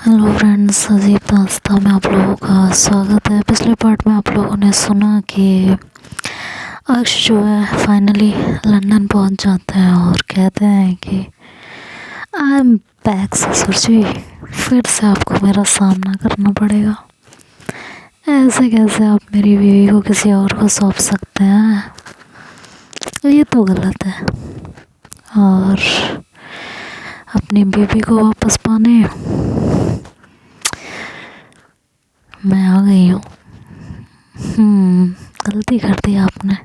Hello friends, अजीब दास्तां में आप लोगों का स्वागत है। पिछले पार्ट में आप लोगों ने सुना कि अक्ष जो है फाइनली लंदन पहुंच जाते हैं और कहते हैं कि आई एम बैक ससुर जी, फिर से आपको मेरा सामना करना पड़ेगा। ऐसे कैसे आप मेरी बीवी को किसी और को सौंप सकते हैं, ये तो गलत है। और अपनी बीवी को वापस पाने मैं आ गई हूँ। गलती कर दी आपने।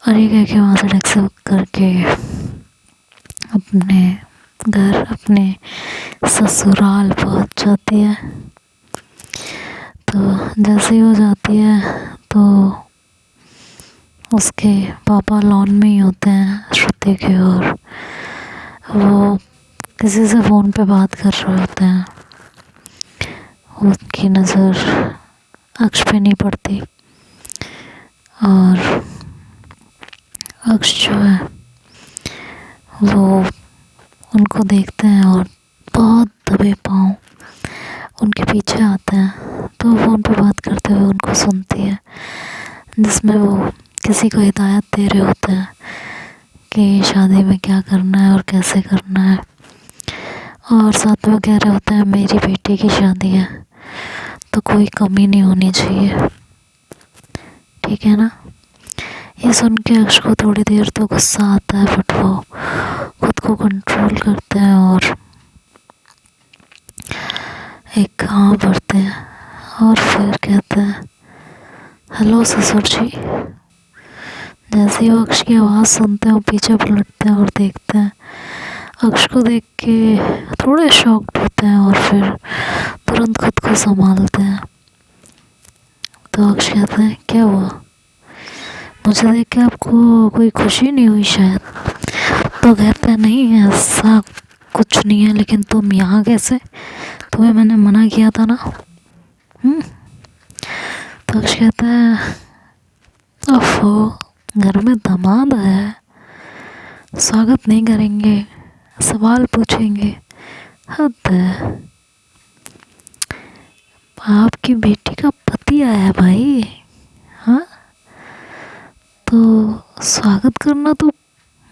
और ये कह के वहाँ से टैक्सी बुक करके अपने घर, अपने ससुराल पहुँच जाती है। तो जैसे ही वो जाती है तो उसके पापा लॉन में ही होते हैं श्रुति के, और वो किसी से फ़ोन पे बात कर रहे होते हैं। उसकी नज़र अक्ष पे नहीं पड़ती और अक्ष जो है वो उनको देखते हैं और बहुत दबे पाँव उनके पीछे आते हैं। तो फ़ोन पे बात करते हुए उनको सुनती है, जिसमें वो किसी को हिदायत दे रहे होते हैं कि शादी में क्या करना है और कैसे करना है। और साथ में कह रहे होते हैं मेरी बेटी की शादी है तो कोई कमी नहीं होनी चाहिए, ठीक है ना। ये सुन के अक्ष को थोड़ी देर तो गुस्सा आता है, बट वो खुद को कंट्रोल करते हैं और एक हाँ भरते हैं और फिर कहते हैं हेलो ससुर जी। जैसे ही वो अक्ष की आवाज़ सुनते हैं वो पीछे पलटते हैं और देखते हैं। अक्ष को देख के थोड़े शॉक्ड होते हैं और फिर तुरंत खुद को संभालते हैं। तो अक्ष कहते हैं क्या हुआ, मुझे देख के आपको कोई खुशी नहीं हुई शायद? तो कहते हैं नहीं ऐसा कुछ नहीं है, लेकिन तुम यहाँ कैसे, तुम्हें मैंने मना किया था ना। तो अक्ष कहता है ओफो, घर में दामाद है, स्वागत नहीं करेंगे, सवाल पूछेंगे, हद है। आपकी बेटी का पति आया है भाई, हाँ तो स्वागत करना तो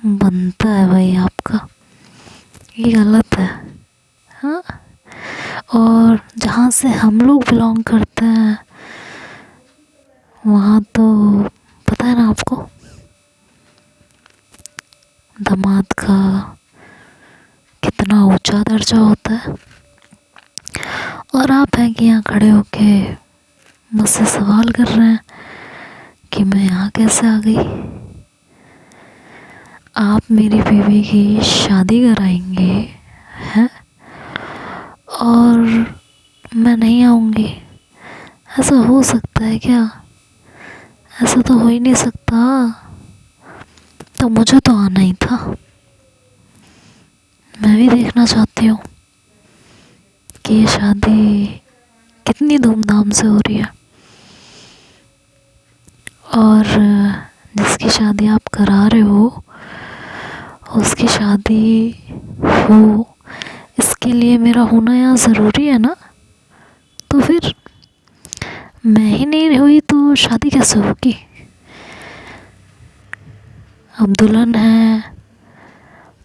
बनता है भाई आपका, ये गलत है। हाँ, और जहाँ से हम लोग बिलोंग करते हैं वहाँ तो पता है ना आपको, दामाद का कितना ऊंचा दर्जा होता है। और आप हैं कि यहाँ खड़े होके मुझसे सवाल कर रहे हैं कि मैं यहाँ कैसे आ गई। आप मेरी बीवी की शादी कराएंगे हैं और मैं नहीं आऊँगी? ऐसा हो सकता है क्या? ऐसा तो हो ही नहीं सकता। तो मुझे तो आना ही था, मैं भी देखना चाहती हूँ कि ये शादी कितनी धूमधाम से हो रही है। और जिसकी शादी आप करा रहे हो उसकी शादी हो, इसके लिए मेरा होना यहाँ ज़रूरी है ना। तो फिर मैं ही नहीं हुई तो शादी कैसे होगी? अब दुल्हन है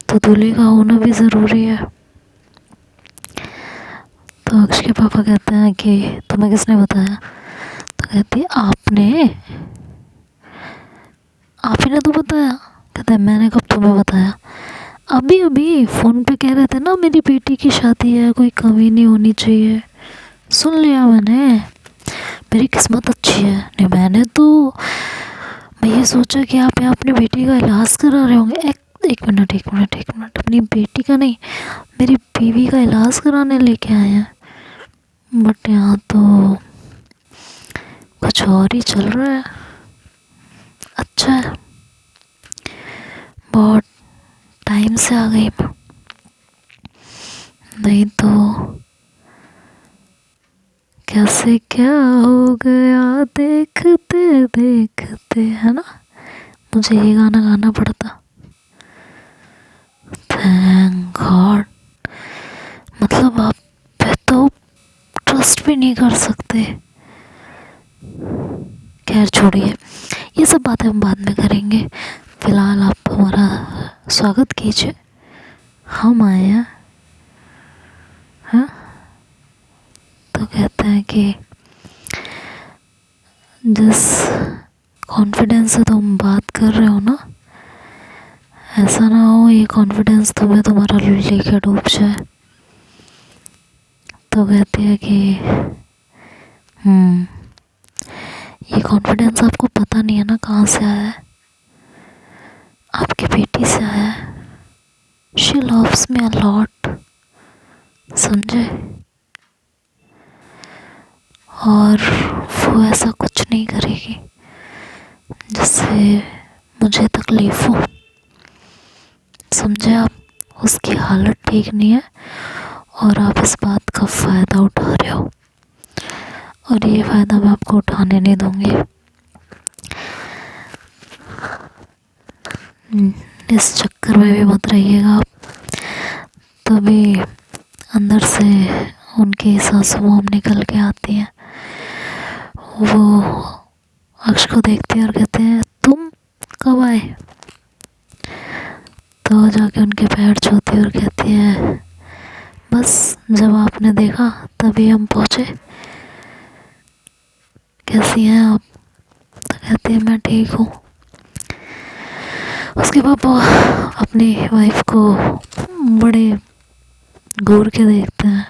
तो दूल्हे का होना भी ज़रूरी है। तो अक्ष के पापा कहते हैं कि तुम्हें किसने बताया? तो कहती है आप ही ने तो बताया। कहता है मैंने कब तुम्हें बताया? अभी अभी फ़ोन पे कह रहे थे ना मेरी बेटी की शादी है, कोई कमी नहीं होनी चाहिए। सुन लिया मैंने, मेरी किस्मत अच्छी है। नहीं मैं ये सोचा कि आप यहाँ अपनी बेटी का इलाज करा रहे होंगे। एक मिनट, अपनी बेटी का नहीं, मेरी बीवी का इलाज कराने लेके आए हैं। बट यहाँ तो कुछ और ही चल रहा है। अच्छा है, बहुत टाइम से आ गई मैं, नहीं तो कैसे क्या हो गया देखते देखते, है ना। मुझे ये गाना गाना पड़ता। थैंक गॉड, मतलब आप कुछ भी नहीं कर सकते। खैर छोड़िए, ये सब बातें हम बाद में करेंगे। फिलहाल आप हमारा स्वागत कीजिए, हम आए हैं। हाँ, तो कहते हैं कि जिस कॉन्फिडेंस से तुम बात कर रहे हो ना, ऐसा ना हो ये कॉन्फिडेंस तुम्हें तुम्हारा लेके डूब जाए। तो कहती है कि ये कॉन्फिडेंस आपको पता नहीं है ना कहाँ से आया है, आपकी बेटी से आया है। She loves me a lot, समझे? और वो ऐसा कुछ नहीं करेगी जिससे मुझे तकलीफ हो, समझे? आप, उसकी हालत ठीक नहीं है और आप इस बात का फ़ायदा उठा रहे हो, और ये फ़ायदा मैं आपको उठाने नहीं दूँगी। इस चक्कर में भी मत रहिएगा आप। तभी अंदर से उनकी सासू मोम निकल के आती हैं। वो अक्ष को देखते हैं और कहते हैं, तुम कब आए? तो जाके उनके पैर छूती और कहती है, बस जब आपने देखा तभी हम पहुँचे। कैसी हैं आप? तो कहती है, मैं ठीक हूँ। उसके पापा अपनी वाइफ को बड़े घूर के देखते हैं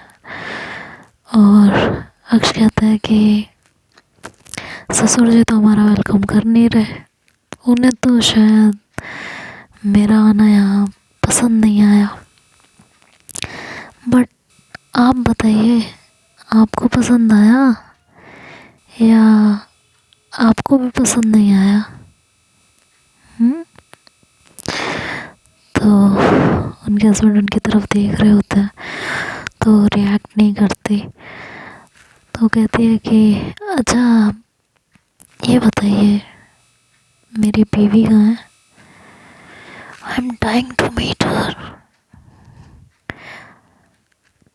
और अक्ष कहता है कि ससुर जी तो हमारा वेलकम कर नहीं रहे, उन्हें तो शायद मेरा आना यहाँ पसंद नहीं आया। बट आप बताइए, आपको पसंद आया या आपको भी पसंद नहीं आया? तो उनके हस्बैंड उनकी तरफ देख रहे होते हैं तो रिएक्ट नहीं करती। तो कहती है कि अच्छा ये बताइए, मेरी बीवी कहाँ है? I am dying to meet her.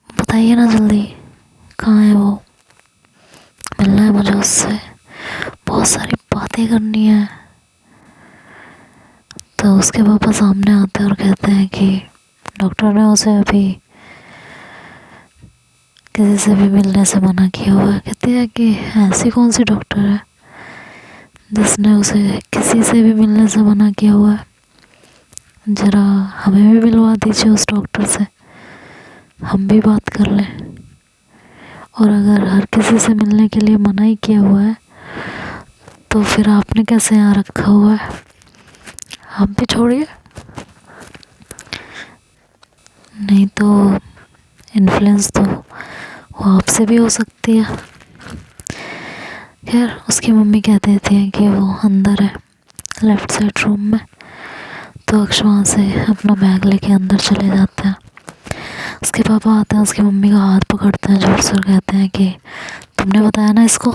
बताइए ना जल्दी, कहाँ है वो? मिलना है मुझे उससे, बहुत सारी बातें करनी है। तो उसके पापा सामने आते हैं और कहते हैं कि डॉक्टर ने उसे अभी किसी से भी मिलने से मना किया हुआ है। कहती है कि ऐसी कौन सी डॉक्टर है जिसने उसे किसी से भी मिलने से मना किया हुआ है? ज़रा हमें भी मिलवा दीजिए उस डॉक्टर से, हम भी बात कर लें। और अगर हर किसी से मिलने के लिए मना ही किया हुआ है तो फिर आपने कैसे यहाँ रखा हुआ है? आप भी छोड़िए, नहीं तो इन्फ्लुएंस तो वो आपसे भी हो सकती है। खैर उसकी मम्मी कह देती है कि वो अंदर है लेफ़्ट साइड रूम में। तो अक्ष वहाँ से अपना बैग लेके अंदर चले जाते हैं। उसके पापा आते हैं, उसकी मम्मी का हाथ पकड़ते हैं जोर से और कहते हैं कि तुमने बताया ना इसको,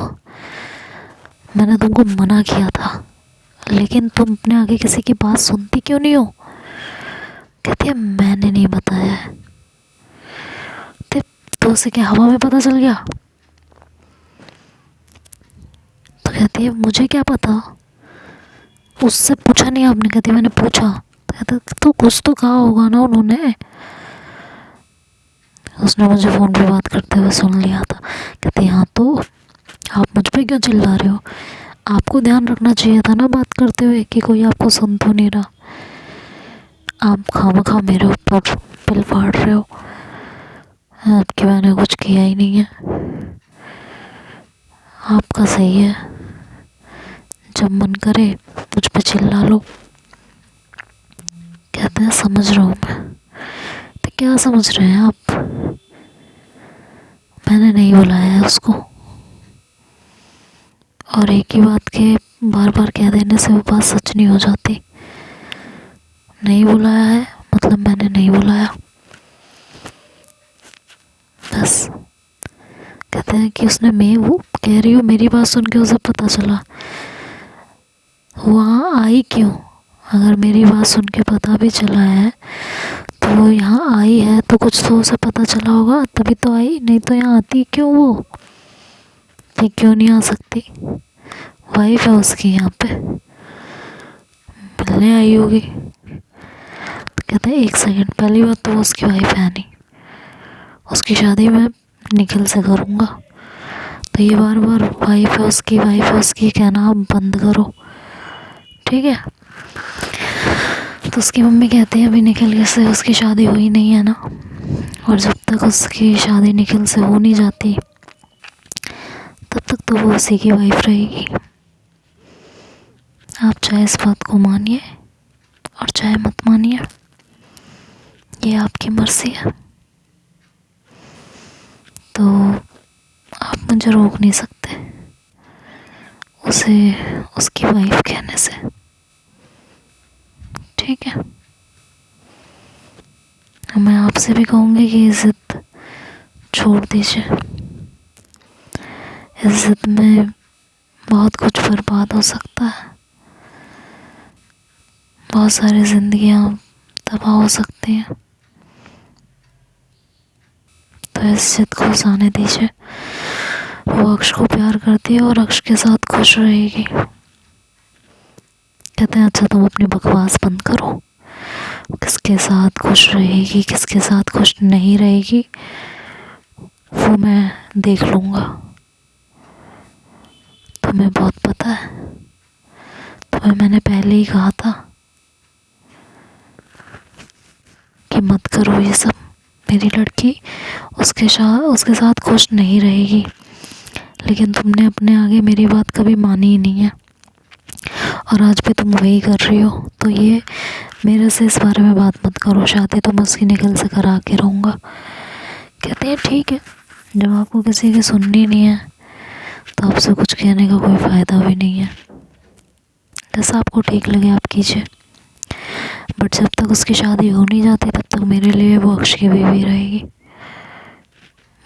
मैंने तुमको मना किया था, लेकिन तुम अपने आगे किसी की बात सुनती क्यों नहीं हो? कहती है मैंने नहीं बताया है। तो उसे क्या हवा में पता चल गया? तो कहती है मुझे क्या पता, उससे पूछा नहीं आपने? कहती मैंने पूछा। तो कहता तो कुछ तो कहा होगा ना उन्होंने, उसने मुझे फ़ोन पे बात करते हुए सुन लिया था। कहती हाँ तो आप मुझ पे क्यों चिल्ला रहे हो? आपको ध्यान रखना चाहिए था ना बात करते हुए कि कोई आपको सुन तो नहीं रहा। आप खामखा मेरे ऊपर पिल फाड़ रहे हो, आपकी मैंने कुछ किया ही नहीं है। आपका सही है, जब मन करे मुझ पे चिल्ला लो। कहते हैं समझ रहा हूँ मैं। तो क्या समझ रहे हैं आप? मैंने नहीं बुलाया है उसको, और एक ही बात के बार बार कह देने से वो बात सच नहीं हो जाती। नहीं बुलाया है मतलब मैंने नहीं बुलाया, बस। कहते हैं कि उसने, मैं वो कह रही हूँ मेरी बात सुन के उसे पता चला, वहाँ आई क्यों? अगर मेरी बात सुन के पता भी चला है तो वो यहाँ आई है तो कुछ तो उसे पता चला होगा तभी तो आई, नहीं तो यहाँ आती क्यों वो? ये क्यों नहीं आ सकती? वाइफ है उसकी यहाँ पे, मिलने आई होगी। तो कहते हैं 1 सेकंड, पहली बात तो वो उसकी वाइफ है नहीं, उसकी शादी मैं निखिल से करूँगा। तो ये बार बार वाइफ है उसकी कहना आप बंद करो, ठीक है। तो उसकी मम्मी कहती है अभी निखिल से उसकी शादी हुई नहीं है ना, और जब तक उसकी शादी निखिल से हो नहीं जाती तब तक तो वो उसी की वाइफ रहेगी। आप चाहे इस बात को मानिए और चाहे मत मानिए, ये आपकी मर्जी है। तो आप मुझे रोक नहीं सकते उसे उसकी वाइफ कहने से, ठीक है। मैं आपसे भी कहूँगी कि इज्जत छोड़ दीजिए। इज्जत में बहुत कुछ बर्बाद हो सकता है, बहुत सारी जिंदगियां तबाह हो सकती हैं। तो इज्जत को जाने दीजिए। वो अक्ष को प्यार करती है और अक्ष के साथ खुश रहेगी। कहते हैं अच्छा तुम अपनी बकवास बंद करो, किसके साथ खुश रहेगी किसके साथ खुश नहीं रहेगी वो मैं देख लूँगा। तुम्हें बहुत पता है, तुम्हें मैंने पहले ही कहा था कि मत करो ये सब। मेरी लड़की उसके साथ खुश नहीं रहेगी, लेकिन तुमने अपने आगे मेरी बात कभी मानी ही नहीं है और आज भी तुम वही कर रही हो। तो ये मेरे से इस बारे में बात मत करो, शादी तो मैं उसकी निखिल से करा के रहूँगा। कहते हैं ठीक है, जब आपको किसी की सुननी नहीं है तो आपसे कुछ कहने का कोई फ़ायदा भी नहीं है। जैसा आपको ठीक लगे आप कीजिए, बट जब तक उसकी शादी हो नहीं जाती तब तक मेरे लिए वो अक्ष की बीवी रहेगी,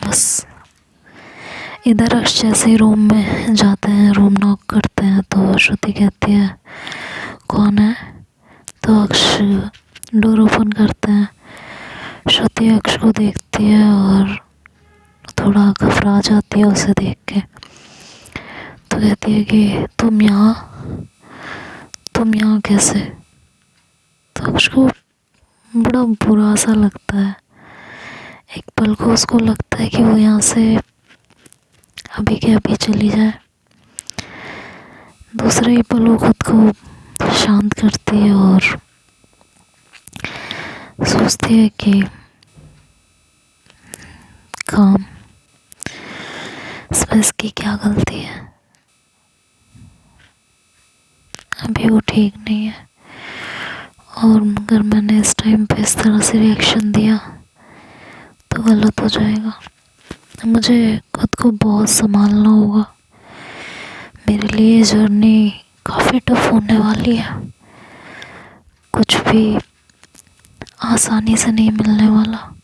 बस। इधर अक्ष जैसे ही रूम में जाते हैं, रूम नॉक करते हैं तो श्रुति कहती है कौन है। तो अक्ष डोर ओपन करते हैं। श्रुति अक्ष को देखती है और थोड़ा घबरा जाती है उसे देख के। तो कहती है कि तुम यहाँ कैसे। तो अक्ष को बड़ा बुरा सा लगता है। एक पल को उसको लगता है कि वो यहाँ से अभी के अभी चली जाए। दूसरे ही पल वो खुद को शांत करती है और सोचती है कि काम इसमें इसकी क्या गलती है, अभी वो ठीक नहीं है। और अगर मैंने इस टाइम पे इस तरह से रिएक्शन दिया तो गलत हो जाएगा। मुझे खुद को बहुत संभालना होगा। मेरे लिए जर्नी काफ़ी टफ होने वाली है, कुछ भी आसानी से नहीं मिलने वाला,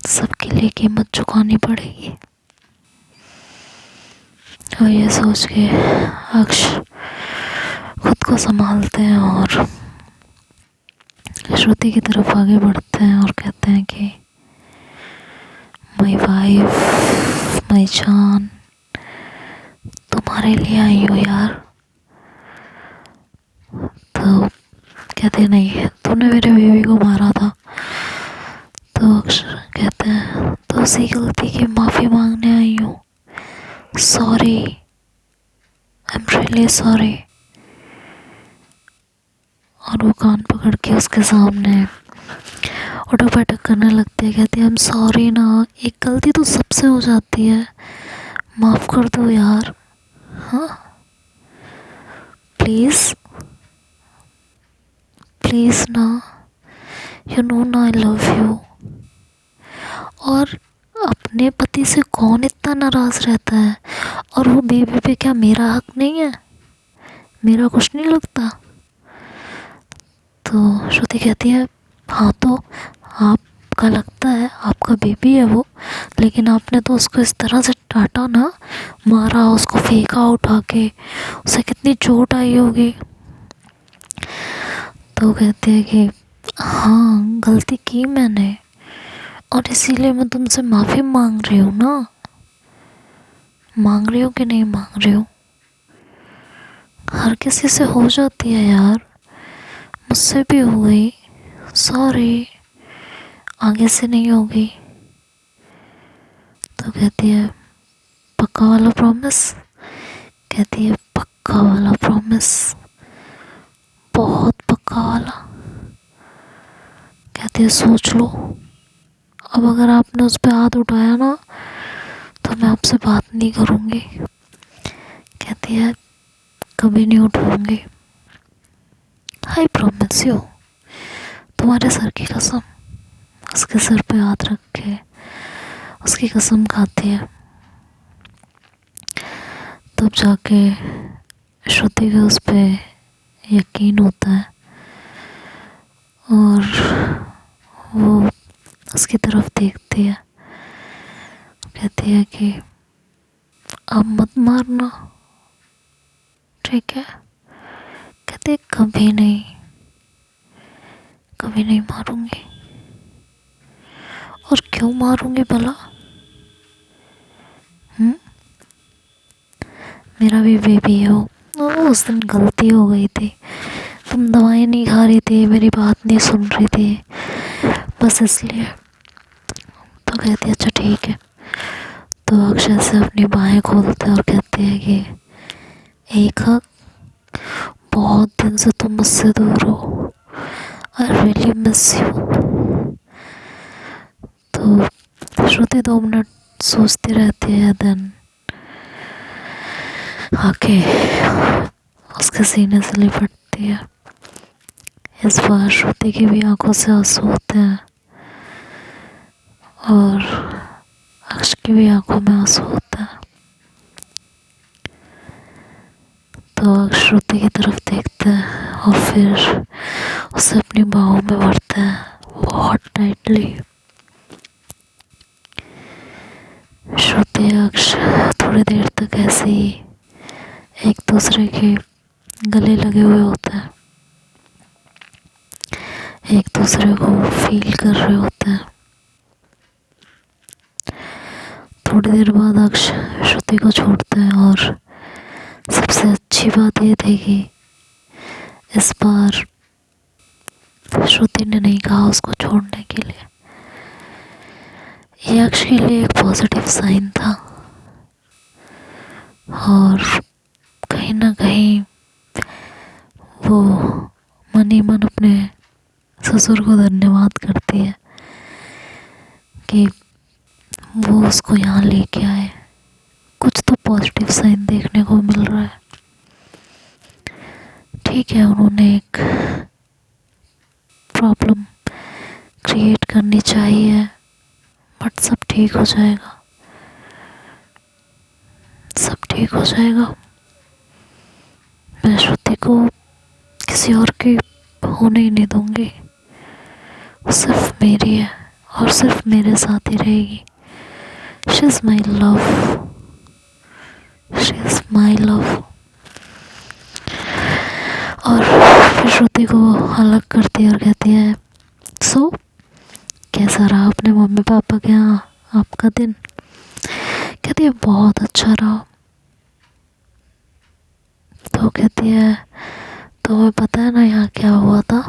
सबके लिए कीमत चुकानी पड़ेगी। और ये सोच के अक्ष खुद को संभालते हैं और श्रुति की तरफ आगे बढ़ते हैं और कहते हैं कि माई वाइफ, माई जान, तुम्हारे लिए आई हो यार। तो कहते नहीं, तूने मेरे बेबी को मारा था। तो अक्षर कहते हैं तो उसी गलती की माफ़ी मांगने आई हूँ, sorry, I am really sorry. और वो कान पकड़ के उसके सामने उठक बैठक करने लगती है। कहती है आई एम सॉरी ना, एक गलती तो सबसे हो जाती है, माफ़ कर दो यार, हाँ प्लीज़ प्लीज़ ना, यू नो ना आई लव यू। और अपने पति से कौन इतना नाराज़ रहता है, और वो बेबी पे क्या मेरा हक नहीं है, मेरा कुछ नहीं लगता। तो श्रुति कहती है हाँ तो आपका लगता है, आपका बेबी है वो, लेकिन आपने तो उसको इस तरह से डांटा ना, मारा, उसको फेंका उठा के, उसे कितनी चोट आई होगी। तो कहती है कि हाँ गलती की मैंने, और इसीलिए मैं तुमसे माफ़ी मांग रही हूँ ना। मांग रही हूँ कि नहीं मांग रही हूँ? हर किसी से हो जाती है यार, मुझसे भी हो गई, सॉरी, आगे से नहीं होगी। तो कहती है पक्का वाला प्रॉमिस? कहती है पक्का वाला प्रॉमिस, बहुत पक्का वाला। कहती है सोच लो, अब अगर आपने उस पर हाथ उठाया ना तो मैं आपसे बात नहीं करूँगी। कहती है कभी नहीं उठाऊंगी, आई प्रॉमिस यू। तुम्हारे सर की कसम। उसके सर पे हाथ रख के उसकी कसम खाती है। तब जाके श्रुति को उस पे यकीन होता है और वो उसकी तरफ देखती है, कहती है कि अब मत मारना, ठीक है? कहती है कभी नहीं, कभी नहीं मारूंगी। और क्यों मारूंगी भला? मेरा भी बेबी है वो। उस दिन गलती हो गई थी, तुम दवाई नहीं खा रही थी, मेरी बात नहीं सुन रही थी, बस इसलिए। तो कहती है अच्छा ठीक है। तो अक्षय से अपनी बाहें खोलते हैं और कहते हैं कि एक हक, बहुत दिन से तुम मुझसे दूर हो, आई रियली मिस यू। तो श्रुति 2 मिनट सोचती रहती है, देन आके उसके सीने से लिपटती है। इस बार श्रुति की भी आंखों से आंसू होते हैं और अक्ष की भी आंखों में आंसू होता है। तो अक्ष श्रुति की तरफ देखता है और फिर उसे अपनी बाहों में भरता है बहुत टाइटली। श्रुति अक्ष थोड़ी देर तक ऐसे ही एक दूसरे के गले लगे हुए होते हैं, एक दूसरे को फील कर रहे होते हैं। थोड़ी देर बाद अक्ष श्रुति को छोड़ता है और सबसे अच्छी बात ये थी कि इस बार श्रुति ने नहीं कहा उसको छोड़ने के लिए। ये अक्ष के लिए एक पॉजिटिव साइन था और कहीं ना कहीं वो मन ही मन अपने ससुर को धन्यवाद करती है कि वो उसको यहाँ लेके आए। कुछ तो पॉजिटिव साइन देखने को मिल रहा है। ठीक है, उन्होंने एक प्रॉब्लम क्रिएट करनी चाहिए, बट सब ठीक हो जाएगा, सब ठीक हो जाएगा। मैं श्रुति को किसी और की होने ही नहीं दूंगी, सिर्फ मेरी है और सिर्फ मेरे साथ ही रहेगी। She is my love, she is my love. और फिर श्रुति को अलग करती है और कहती है सो कैसा रहा अपने मम्मी पापा के यहाँ आपका दिन? कहती है बहुत अच्छा रहा। तो कहती है तुम्हें पता है ना यहाँ क्या हुआ था?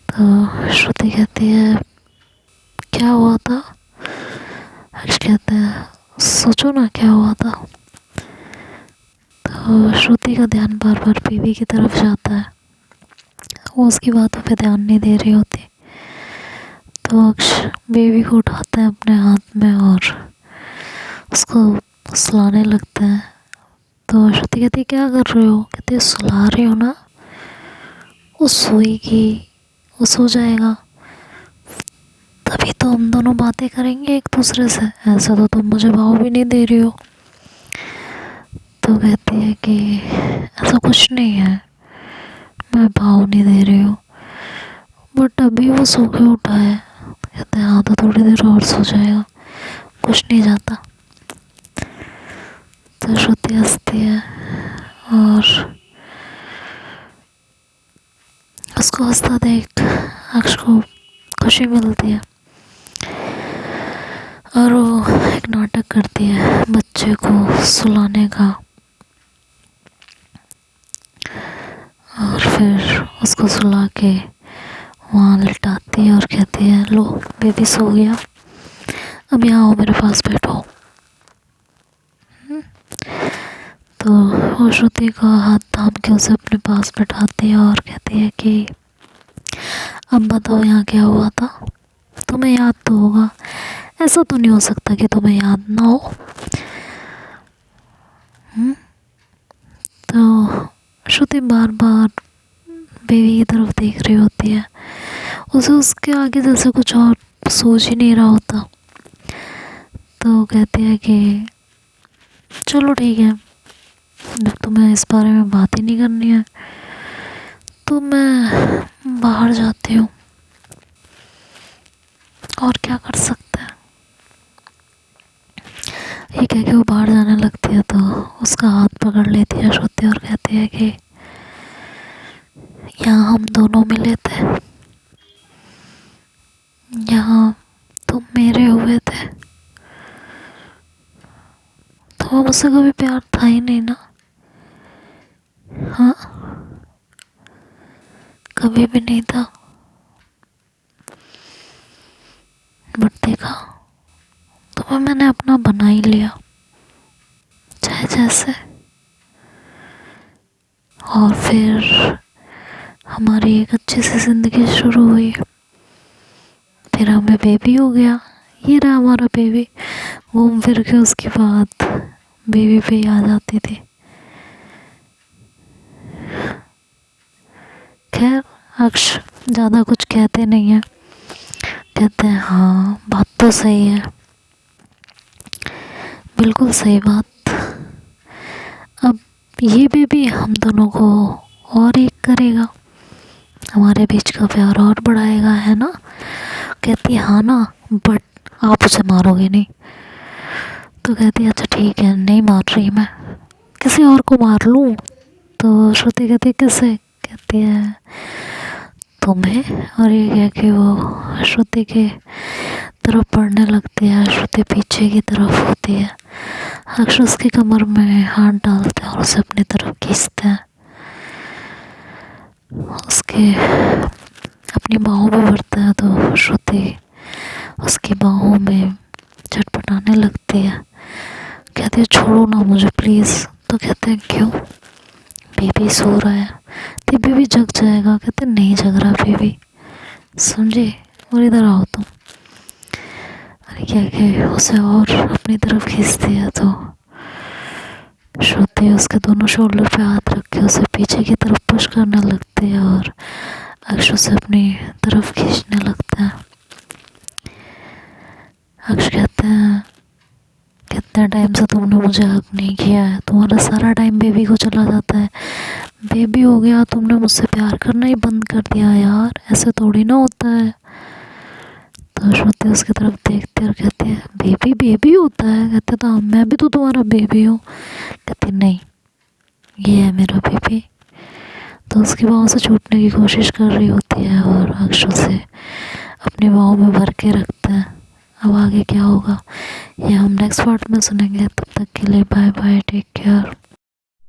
तो श्रुति कहती है क्या हुआ था? अक्ष कहते हैं सोचो ना क्या हुआ था। तो श्रुति का ध्यान बार बार बेबी की तरफ जाता है, वो उसकी बातों पे ध्यान नहीं दे रही होती। तो अक्ष बेबी को उठाता है अपने हाथ में और उसको सुलाने लगता है। तो श्रुति कहती है क्या कर रहे हो? कहती है सुला रही हो ना, वो सोएगी, वो सो जाएगा, तभी तो हम दोनों बातें करेंगे एक दूसरे से, ऐसा तो तुम मुझे भाव भी नहीं दे रही हो। तो कहती है कि ऐसा कुछ नहीं है, मैं भाव नहीं दे रही हूँ, बट अभी वो सो के उठा है। कहते हैं हाँ तो थोड़ी देर और सो जाएगा, कुछ नहीं जाता। तो श्रुति हंसती है और उसको हंसता देख अक्ष को खुशी मिलती है और वो एक नाटक करती है बच्चे को सुलाने का, और फिर उसको सुला के वहाँ लिटाती है और कहती है लो बेबी सो गया, अब यहाँ आओ मेरे पास बैठो। तो वो श्रुति का हाथ थाम के उसे अपने पास बैठाती है और कहती है कि अब बताओ यहाँ क्या हुआ था, तुम्हें याद तो होगा, ऐसा तो नहीं हो सकता कि तुम्हें याद ना हो। तो श्रुति बार बार बेबी की तरफ देख रही होती है, उसे उसके आगे जैसे कुछ और सोच ही नहीं रहा होता। तो कहती है कि चलो ठीक है, जब तुम्हें इस बारे में बात ही नहीं करनी है तो मैं बाहर जाती हूँ, और क्या कर सकते हैं। ये कह के वो बाहर जाने लगती है तो उसका हाथ पकड़ लेती है श्रुति और कहती है कि यहाँ हम दोनों मिले थे, यहाँ तुम मेरे हुए थे, तो मुझसे कभी प्यार था ही नहीं ना। हाँ, कभी भी नहीं था, बट देखा तुम्हें मैंने अपना बना ही लिया, चाहे जैसे। और फिर हमारी एक अच्छी सी ज़िंदगी शुरू हुई, फिर हमें बेबी हो गया, ये रहा हमारा बेबी। घूम फिर के उसकी बात बेबी पे ही आ जाती थी। खैर अक्ष ज़्यादा कुछ कहते नहीं है, कहते हैं हाँ बात तो सही है, बिल्कुल सही बात। अब ये बेबी हम दोनों को और एक करेगा, हमारे बीच का प्यार और बढ़ाएगा, है ना। कहती है हाँ ना, बट आप उसे मारोगे नहीं। तो कहती है अच्छा ठीक है, नहीं मार रही मैं, किसी और को मार लूँ। तो श्रुति कहती है किसे, कहती है तुम्हें। और ये कह के वो श्रुति के तरफ पढ़ने लगती है, श्रुति पीछे की तरफ होती है, अक्ष उसकी कमर में हाथ डालते हैं और उसे अपनी तरफ खींचते हैं, उसके अपनी बाहों में भरता है। तो श्रुति उसकी बाहों में झटपटाने लगती है, कहती है छोड़ो ना मुझे प्लीज़। तो कहते हैं क्यों, बेबी सो रहा है, तो बेबी जग जाएगा। कहते नहीं जग रहा बेबी, समझे, और इधर आओ तुम। अरे क्या के उसे और अपनी तरफ खींचती है। तो श्रुति उसके दोनों शोल्डर पे हाथ रख के उसे पीछे की तरफ पुश करने लगती है और अक्ष उसे अपनी तरफ खींचने लगता है। अक्ष कहते हैं कितने टाइम से तुमने मुझे हक नहीं किया है, तुम्हारा सारा टाइम बेबी को चला जाता है, बेबी हो गया तुमने मुझसे प्यार करना ही बंद कर दिया यार, ऐसे थोड़ी ना होता है। तो श्रुति उसकी तरफ देखती है और कहती है बेबी बेबी होता है। कहते तो मैं भी तो तुम्हारा बेबी हूँ। कहती नहीं, ये है मेरा बेबी। तो उसकी बाहों से छूटने की कोशिश कर रही होती है और अक्ष उसे अपनी बाहों में भर के रखता है। अब आगे क्या होगा ये हम नेक्स्ट पार्ट में सुनेंगे, तब तक के लिए bye bye, take care.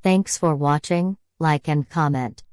Thanks for watching, like and comment.